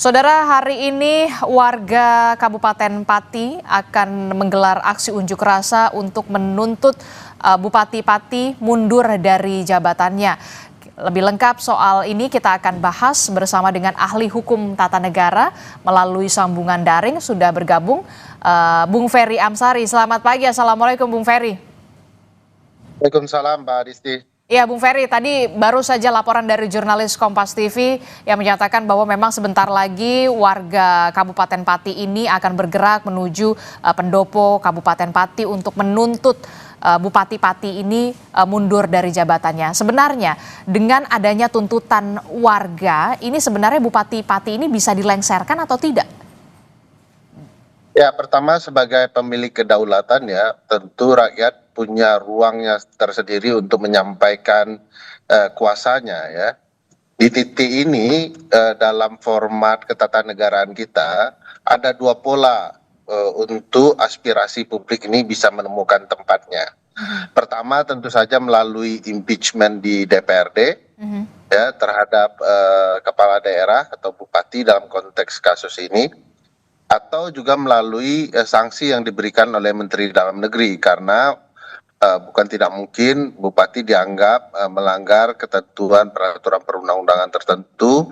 Saudara, hari ini warga Kabupaten Pati akan menggelar aksi unjuk rasa untuk menuntut Bupati Pati mundur dari jabatannya. Lebih lengkap soal ini kita akan bahas bersama dengan ahli hukum tata negara melalui sambungan daring. Sudah bergabung Bung Ferry Amsari. Selamat pagi, Assalamualaikum Bung Ferry. Waalaikumsalam Mbak Adisti. Ya, Bung Ferry, tadi baru saja laporan dari jurnalis Kompas TV yang menyatakan bahwa memang sebentar lagi warga Kabupaten Pati ini akan bergerak menuju pendopo Kabupaten Pati untuk menuntut Bupati Pati ini mundur dari jabatannya. Sebenarnya dengan adanya tuntutan warga, ini sebenarnya Bupati Pati ini bisa dilengsarkan atau tidak? Ya, pertama sebagai pemilik kedaulatan ya, tentu rakyat punya ruangnya tersendiri untuk menyampaikan kuasanya ya. Di titik ini dalam format ketatanegaraan kita ada dua pola untuk aspirasi publik ini bisa menemukan tempatnya. Pertama tentu saja melalui impeachment di DPRD ya terhadap kepala daerah atau bupati dalam konteks kasus ini, atau juga melalui sanksi yang diberikan oleh Menteri Dalam Negeri karena bukan tidak mungkin bupati dianggap melanggar ketentuan peraturan perundang-undangan tertentu,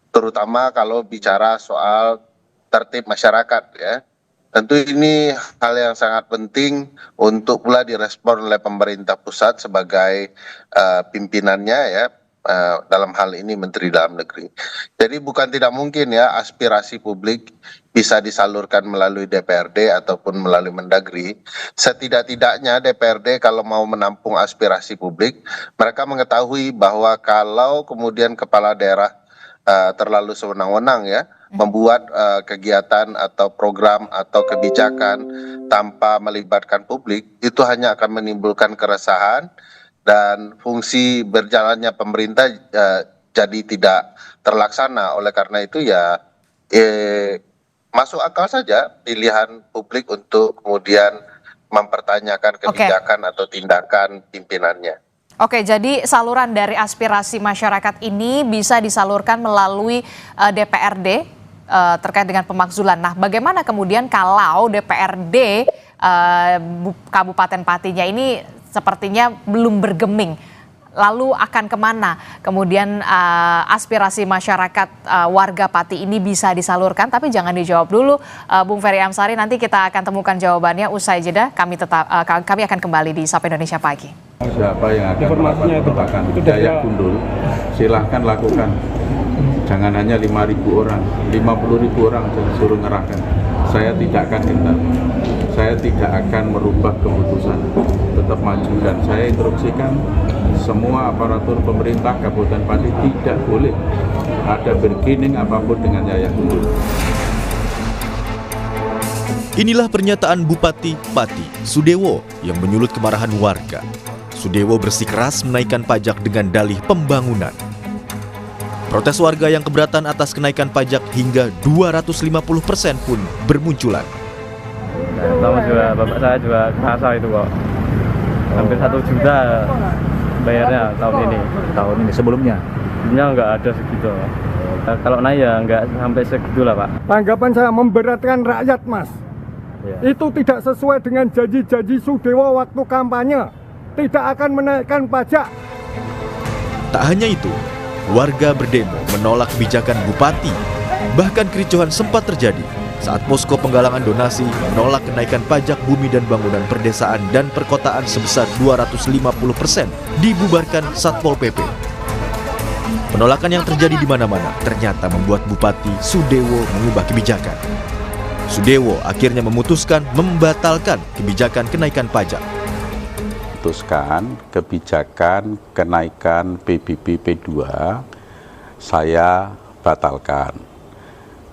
terutama kalau bicara soal tertib masyarakat ya. Tentu ini hal yang sangat penting untuk pula direspon oleh pemerintah pusat sebagai pimpinannya ya. Dalam hal ini Menteri Dalam Negeri. Jadi bukan tidak mungkin ya aspirasi publik bisa disalurkan melalui DPRD ataupun melalui Mendagri. Setidak-tidaknya DPRD kalau mau menampung aspirasi publik, mereka mengetahui bahwa kalau kemudian kepala daerah terlalu sewenang-wenang ya, membuat kegiatan atau program atau kebijakan tanpa melibatkan publik, itu hanya akan menimbulkan keresahan dan fungsi berjalannya pemerintah jadi tidak terlaksana. Oleh karena itu ya masuk akal saja pilihan publik untuk kemudian mempertanyakan kebijakan atau tindakan pimpinannya. Oke, jadi saluran dari aspirasi masyarakat ini bisa disalurkan melalui DPRD terkait dengan pemakzulan. Nah, bagaimana kemudian kalau DPRD Kabupaten Patinya ini sepertinya belum bergeming, lalu akan kemana kemudian aspirasi masyarakat warga Pati ini bisa disalurkan? Tapi jangan dijawab dulu Bung Ferry Amsari, nanti kita akan temukan jawabannya usai jeda. Kami akan kembali di Sapa Indonesia Pagi. Siapa yang akan melakukan daya gundul, silahkan lakukan. Jangan hanya 5.000 orang, 50.000 orang suruh ngerahkan. Saya tidak akan gentar, saya tidak akan merubah keputusan, tetap maju. Dan saya instruksikan semua aparatur pemerintah Kabupaten Pati tidak boleh ada bergening apapun dengan Yayak Gundul. Inilah pernyataan Bupati Pati, Sudewo, yang menyulut kemarahan warga. Sudewo bersikeras menaikkan pajak dengan dalih pembangunan. Protes warga yang keberatan atas kenaikan pajak hingga 250% pun bermunculan. Tahu juga, bapak saya juga kerasa itu kok. Hampir 1 juta bayarnya tahun ini. Tahun ini sebelumnya Nggak ada segitu. Kalau naik ya nggak sampai segitu lah Pak. Tanggapan saya memberatkan rakyat Mas. Ya. Itu tidak sesuai dengan janji-janji Sudewo waktu kampanye. Tidak akan menaikkan pajak. Tak hanya itu, warga berdemo menolak kebijakan bupati. Bahkan kericuhan sempat terjadi saat posko penggalangan donasi menolak kenaikan pajak bumi dan bangunan perdesaan dan perkotaan sebesar 250% dibubarkan Satpol PP. Penolakan yang terjadi di mana-mana ternyata membuat Bupati Sudewo mengubah kebijakan. Sudewo akhirnya memutuskan membatalkan kebijakan kenaikan pajak. Memutuskan kebijakan kenaikan PBB P2 saya batalkan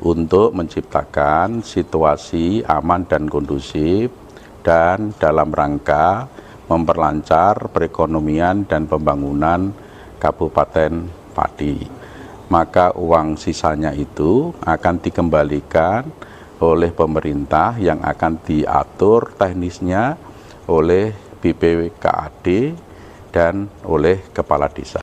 untuk menciptakan situasi aman dan kondusif dan dalam rangka memperlancar perekonomian dan pembangunan Kabupaten Pati. Maka uang sisanya itu akan dikembalikan oleh pemerintah yang akan diatur teknisnya oleh BPKAD dan oleh kepala desa.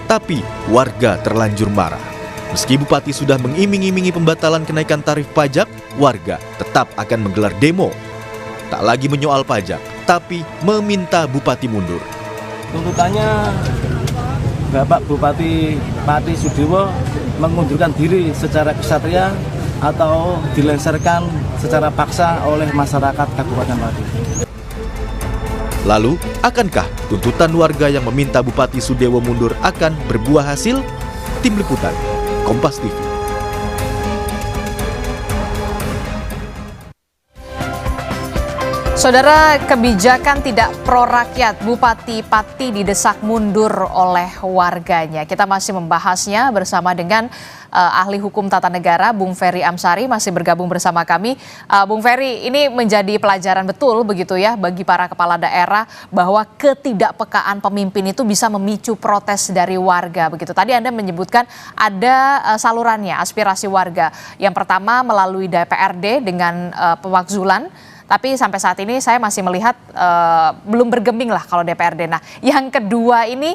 Tapi warga terlanjur marah. Meski Bupati sudah mengiming-imingi pembatalan kenaikan tarif pajak, warga tetap akan menggelar demo. Tak lagi menyoal pajak, tapi meminta Bupati mundur. Tuntutannya Bapak Bupati Pati Sudewo mengundurkan diri secara kesatria atau dilengsarkan secara paksa oleh masyarakat Kabupaten Pati. Lalu, akankah tuntutan warga yang meminta Bupati Sudewo mundur akan berbuah hasil? Tim Liputan, Kompas TV. Saudara, kebijakan tidak pro rakyat, Bupati Pati didesak mundur oleh warganya. Kita masih membahasnya bersama dengan ahli hukum tata negara, Bung Ferry Amsari, masih bergabung bersama kami. Bung Ferry, ini menjadi pelajaran betul begitu ya bagi para kepala daerah bahwa ketidakpekaan pemimpin itu bisa memicu protes dari warga begitu. Tadi Anda menyebutkan ada salurannya, aspirasi warga. Yang pertama melalui DPRD dengan pemakzulan. Tapi sampai saat ini saya masih melihat belum bergeming lah kalau DPRD. Nah, yang kedua ini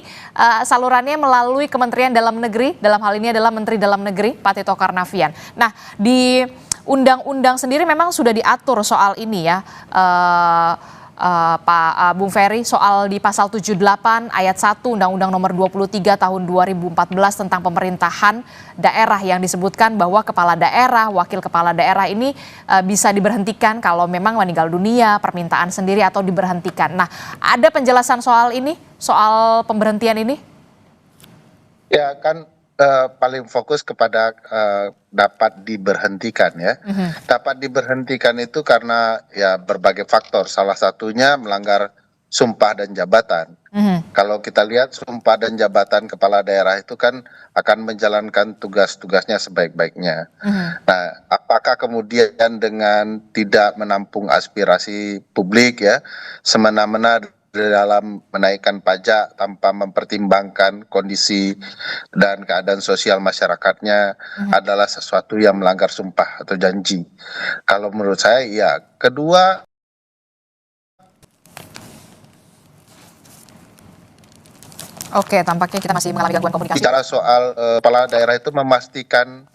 salurannya melalui Kementerian Dalam Negeri, dalam hal ini adalah Menteri Dalam Negeri, Pak Tito Karnavian. Nah, di undang-undang sendiri memang sudah diatur soal ini ya, Pak Bung Ferry, soal di pasal 78 ayat 1 Undang-Undang nomor 23 tahun 2014 tentang pemerintahan daerah yang disebutkan bahwa kepala daerah, wakil kepala daerah ini bisa diberhentikan kalau memang meninggal dunia, permintaan sendiri atau diberhentikan. Nah, ada penjelasan soal ini, soal pemberhentian ini? Ya kan paling fokus kepada dapat diberhentikan ya. Dapat diberhentikan itu karena ya berbagai faktor. Salah satunya melanggar sumpah dan jabatan. Kalau kita lihat sumpah dan jabatan kepala daerah itu kan akan menjalankan tugas-tugasnya sebaik-baiknya. Nah, apakah kemudian dengan tidak menampung aspirasi publik ya, semena-mena dalam menaikkan pajak tanpa mempertimbangkan kondisi dan keadaan sosial masyarakatnya adalah sesuatu yang melanggar sumpah atau janji. Kalau menurut saya ya. Kedua, Oke, tampaknya kita masih mengalami gangguan komunikasi. bicara soal kepala daerah itu memastikan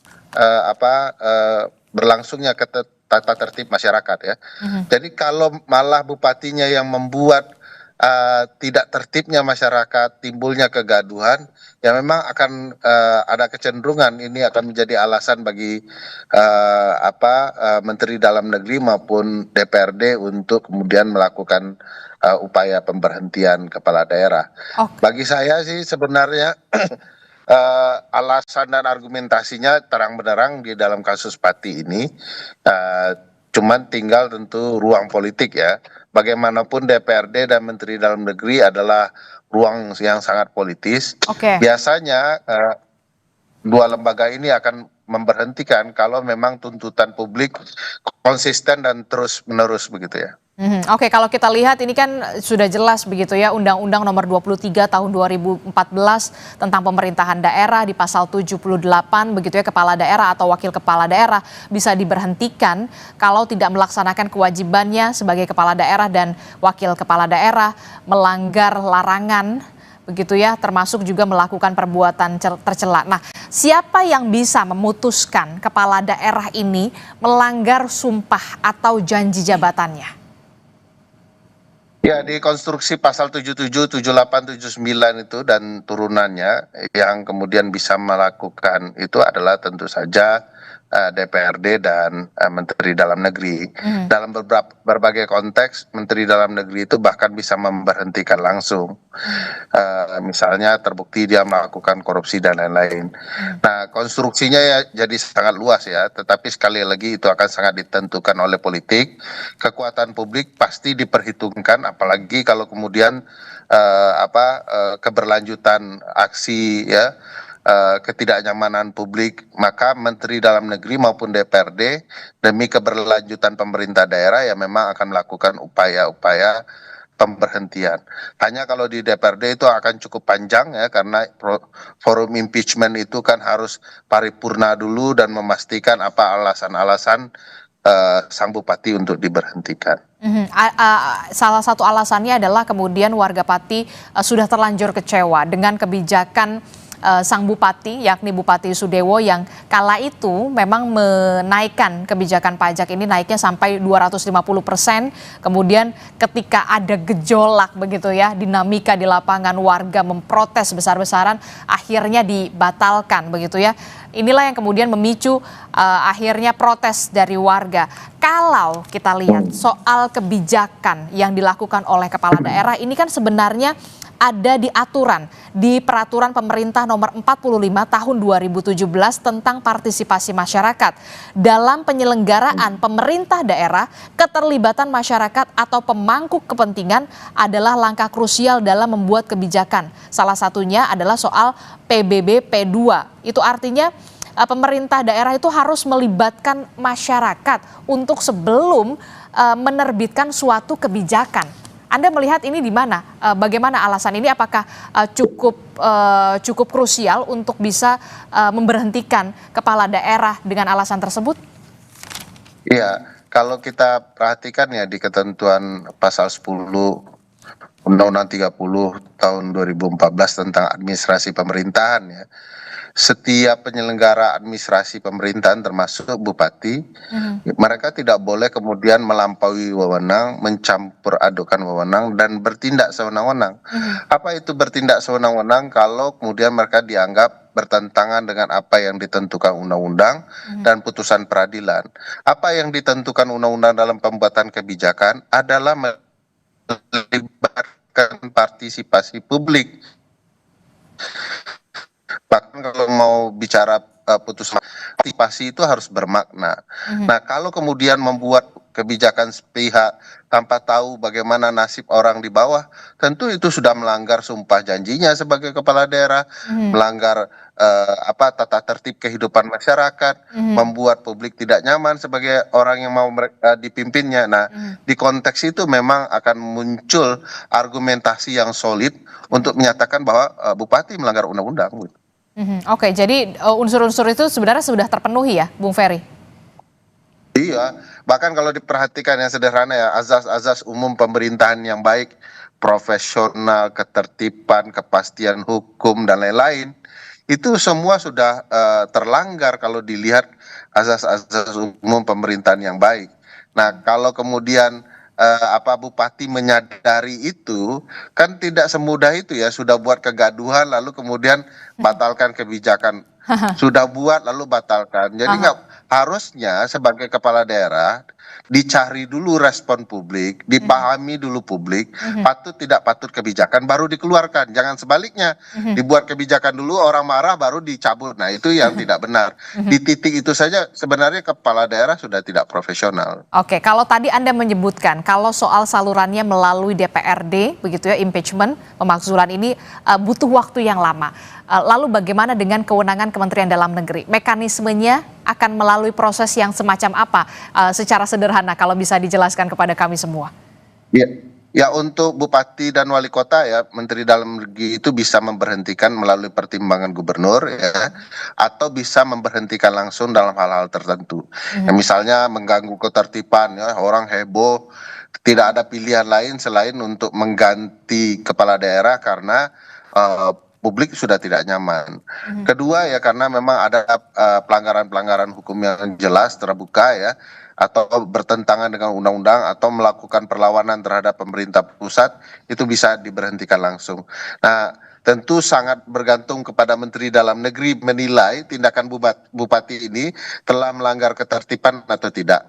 berlangsungnya tata tertib masyarakat ya. Jadi kalau malah bupatinya yang membuat tidak tertibnya masyarakat, timbulnya kegaduhan, ya memang akan ada kecenderungan ini akan menjadi alasan bagi Menteri Dalam Negeri maupun DPRD untuk kemudian melakukan upaya pemberhentian kepala daerah. Bagi saya sih sebenarnya alasan dan argumentasinya terang benderang di dalam kasus Pati ini, cuman tinggal tentu ruang politik ya. Bagaimanapun DPRD dan Menteri Dalam Negeri adalah ruang yang sangat politis. Biasanya dua lembaga ini akan memberhentikan kalau memang tuntutan publik konsisten dan terus menerus begitu ya. Oke, kalau kita lihat ini kan sudah jelas begitu ya, Undang-Undang nomor 23 tahun 2014 tentang pemerintahan daerah di pasal 78 begitu ya, kepala daerah atau wakil kepala daerah bisa diberhentikan kalau tidak melaksanakan kewajibannya sebagai kepala daerah dan wakil kepala daerah, melanggar larangan begitu ya, termasuk juga melakukan perbuatan tercela. Nah, siapa yang bisa memutuskan kepala daerah ini melanggar sumpah atau janji jabatannya? Ya, di konstruksi pasal 77, 78, 79 itu dan turunannya yang kemudian bisa melakukan itu adalah tentu saja DPRD dan Menteri Dalam Negeri. Dalam berbagai konteks, Menteri Dalam Negeri itu bahkan bisa memberhentikan langsung. Misalnya terbukti dia melakukan korupsi dan lain-lain. Nah, konstruksinya ya jadi sangat luas ya, tetapi sekali lagi itu akan sangat ditentukan oleh politik. Kekuatan publik pasti diperhitungkan, apalagi kalau kemudian keberlanjutan aksi ya, ketidaknyamanan publik, maka Menteri Dalam Negeri maupun DPRD demi keberlanjutan pemerintah daerah ya memang akan melakukan upaya-upaya pemberhentian. Hanya kalau di DPRD itu akan cukup panjang ya, karena forum impeachment itu kan harus paripurna dulu dan memastikan apa alasan-alasan sang bupati untuk diberhentikan. Salah satu alasannya adalah kemudian warga Pati sudah terlanjur kecewa dengan kebijakan sang bupati, yakni Bupati Sudewo, yang kala itu memang menaikkan kebijakan pajak ini, naiknya sampai 250%. Kemudian ketika ada gejolak begitu ya, dinamika di lapangan, warga memprotes besar-besaran, akhirnya dibatalkan begitu ya. Inilah yang kemudian memicu akhirnya protes dari warga. Kalau kita lihat soal kebijakan yang dilakukan oleh kepala daerah, ini kan sebenarnya ada di aturan, di peraturan pemerintah nomor 45 tahun 2017 tentang partisipasi masyarakat. Dalam penyelenggaraan pemerintah daerah, keterlibatan masyarakat atau pemangku kepentingan adalah langkah krusial dalam membuat kebijakan. Salah satunya adalah soal PBB P2. Itu artinya pemerintah daerah itu harus melibatkan masyarakat untuk sebelum menerbitkan suatu kebijakan. Anda melihat ini di mana? Bagaimana alasan ini? Apakah cukup krusial untuk bisa memberhentikan kepala daerah dengan alasan tersebut? Iya, kalau kita perhatikan ya di ketentuan pasal 10 Undang-Undang 30 tahun 2014 tentang administrasi pemerintahan ya. Setiap penyelenggara administrasi pemerintahan termasuk bupati, mereka tidak boleh kemudian melampaui wewenang, mencampur adukan wewenang dan bertindak sewenang-wenang. Apa itu bertindak sewenang-wenang? Kalau kemudian mereka dianggap bertentangan dengan apa yang ditentukan undang-undang dan putusan peradilan. Apa yang ditentukan undang-undang dalam pembuatan kebijakan adalah melibatkan partisipasi publik. Bahkan kalau mau bicara putusan partisipasi itu harus bermakna. Nah, kalau kemudian membuat kebijakan sepihak tanpa tahu bagaimana nasib orang di bawah, tentu itu sudah melanggar sumpah janjinya sebagai kepala daerah, melanggar tata tertib kehidupan masyarakat, membuat publik tidak nyaman sebagai orang yang mau dipimpinnya. Nah, di konteks itu memang akan muncul argumentasi yang solid untuk menyatakan bahwa bupati melanggar undang-undang. Oke, jadi unsur-unsur itu sebenarnya sudah terpenuhi ya, Bung Ferry? Iya, bahkan kalau diperhatikan yang sederhana ya, azas-azas umum pemerintahan yang baik, profesional, ketertiban, kepastian hukum, dan lain-lain, itu semua sudah terlanggar kalau dilihat azas-azas umum pemerintahan yang baik. Nah, kalau kemudian bupati menyadari itu, kan tidak semudah itu ya, sudah buat kegaduhan lalu kemudian batalkan kebijakan, sudah buat lalu batalkan. Jadi harusnya sebagai kepala daerah dicari dulu respon publik, dipahami dulu publik, patut tidak patut kebijakan baru dikeluarkan. Jangan sebaliknya, dibuat kebijakan dulu orang marah baru dicabut. Nah, itu yang tidak benar. Di titik itu saja sebenarnya kepala daerah sudah tidak profesional. Oke, kalau tadi Anda menyebutkan kalau soal salurannya melalui DPRD, begitu ya, impeachment, pemakzulan ini butuh waktu yang lama. Lalu bagaimana dengan kewenangan Kementerian Dalam Negeri? Mekanismenya akan melalui proses yang semacam apa? Secara sederhana kalau bisa dijelaskan kepada kami semua. Ya, untuk bupati dan wali kota ya, Menteri Dalam Negeri itu bisa memberhentikan melalui pertimbangan gubernur ya, atau bisa memberhentikan langsung dalam hal-hal tertentu. Ya, misalnya mengganggu ketertiban ya, orang heboh, tidak ada pilihan lain selain untuk mengganti kepala daerah karena publik sudah tidak nyaman. Kedua ya, karena memang ada pelanggaran-pelanggaran hukum yang jelas terbuka ya, atau bertentangan dengan undang-undang atau melakukan perlawanan terhadap pemerintah pusat, itu bisa diberhentikan langsung. Nah, tentu sangat bergantung kepada Menteri Dalam Negeri menilai tindakan bupati ini telah melanggar ketertiban atau tidak.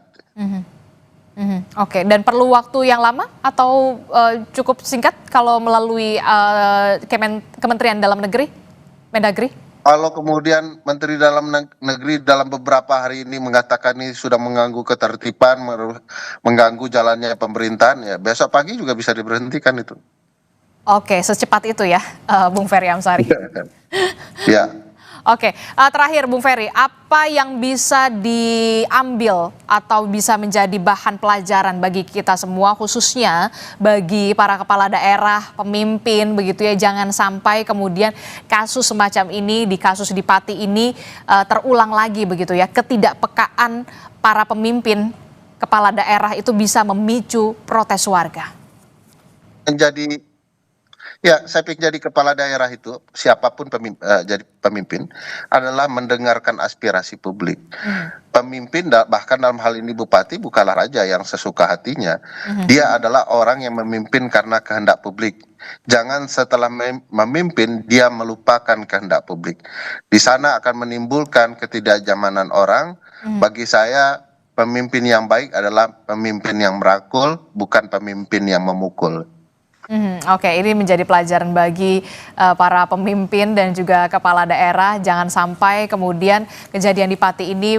Oke, dan perlu waktu yang lama atau cukup singkat kalau melalui Kementerian Dalam Negeri, Mendagri? Kalau kemudian Menteri Dalam Negeri dalam beberapa hari ini mengatakan ini sudah mengganggu ketertiban, mengganggu jalannya pemerintahan, ya besok pagi juga bisa diberhentikan itu. Oke, secepat itu ya, Bung Ferry Amsari. Ya. Oke, terakhir Bung Ferry, apa yang bisa diambil atau bisa menjadi bahan pelajaran bagi kita semua, khususnya bagi para kepala daerah, pemimpin begitu ya, jangan sampai kemudian kasus semacam ini, di kasus di Pati ini terulang lagi begitu ya, ketidakpekaan para pemimpin kepala daerah itu bisa memicu protes warga. Ya, saya pikir jadi kepala daerah itu siapapun jadi pemimpin adalah mendengarkan aspirasi publik. Pemimpin bahkan dalam hal ini bupati bukanlah raja yang sesuka hatinya. Dia adalah orang yang memimpin karena kehendak publik. Jangan setelah memimpin dia melupakan kehendak publik. Di sana akan menimbulkan ketidaknyamanan orang. Bagi saya pemimpin yang baik adalah pemimpin yang merangkul, bukan pemimpin yang memukul. Oke, ini menjadi pelajaran bagi para pemimpin dan juga kepala daerah. Jangan sampai kemudian kejadian di Pati ini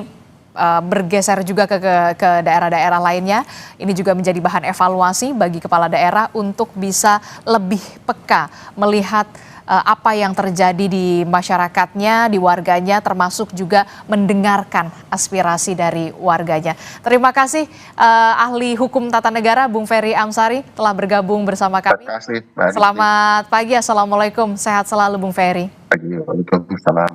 bergeser juga ke daerah-daerah lainnya. Ini juga menjadi bahan evaluasi bagi kepala daerah untuk bisa lebih peka melihat apa yang terjadi di masyarakatnya, di warganya, termasuk juga mendengarkan aspirasi dari warganya. Terima kasih ahli hukum tata negara Bung Ferry Amsari telah bergabung bersama kami. Terima kasih. Selamat pagi, assalamualaikum, sehat selalu Bung Ferry. Waalaikumsalam.